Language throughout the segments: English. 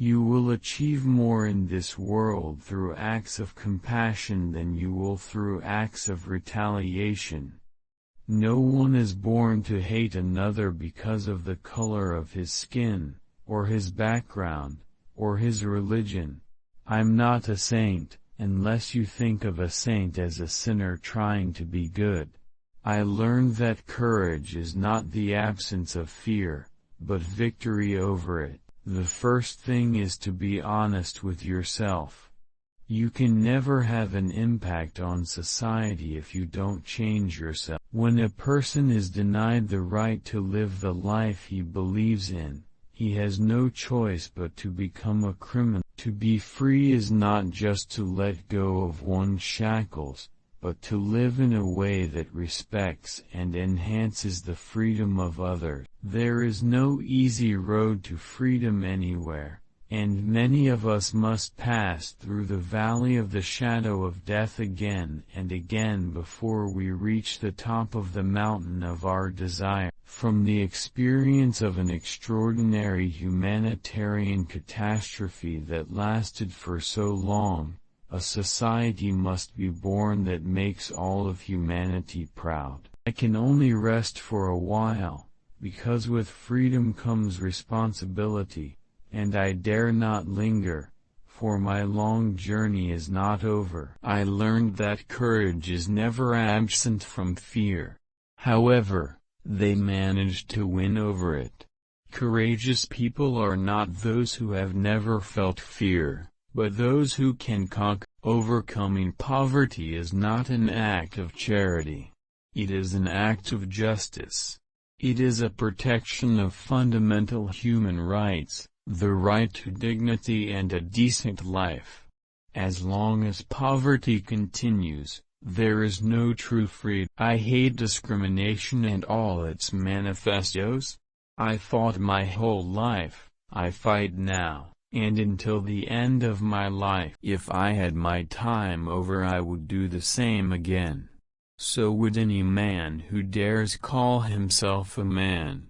You will achieve more in this world through acts of compassion than you will through acts of retaliation. No one is born to hate another because of the color of his skin, or his background, or his religion. I'm not a saint, unless you think of a saint as a sinner trying to be good. I learned that courage is not the absence of fear, but victory over it. The first thing is to be honest with yourself. You can never have an impact on society if you don't change yourself. When a person is denied the right to live the life he believes in, he has no choice but to become a criminal. To be free is not just to let go of one's shackles, but to live in a way that respects and enhances the freedom of others. There is no easy road to freedom anywhere, and many of us must pass through the valley of the shadow of death again and again before we reach the top of the mountain of our desire. From the experience of an extraordinary humanitarian catastrophe that lasted for so long, a society must be born that makes all of humanity proud. I can only rest for a while, because with freedom comes responsibility, and I dare not linger, for my long journey is not over. I learned that courage is never absent from fear. However, they managed to win over it. Courageous people are not those who have never felt fear, but those who can conquer. Overcoming poverty is not an act of charity. It is an act of justice. It is a protection of fundamental human rights, the right to dignity and a decent life. As long as poverty continues, there is no true freedom. I hate discrimination and all its manifestos. I fought my whole life, I fight now, and until the end of my life. If I had my time over, I would do the same again. So would any man who dares call himself a man.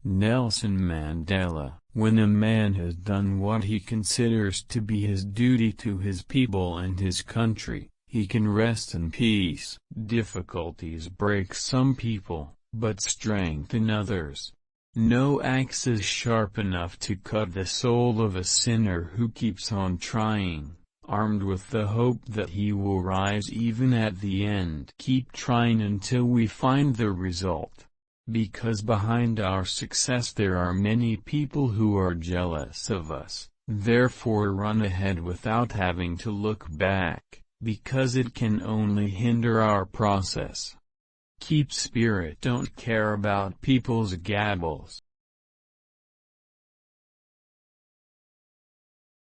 Nelson Mandela. When a man has done what he considers to be his duty to his people and his country, he can rest in peace. Difficulties break some people, but strengthen others. No axe is sharp enough to cut the soul of a sinner who keeps on trying, armed with the hope that he will rise even at the end. Keep trying until we find the result. Because behind our success there are many people who are jealous of us. Therefore run ahead without having to look back, because it can only hinder our process. Keep spirit. Don't care about people's gabbles.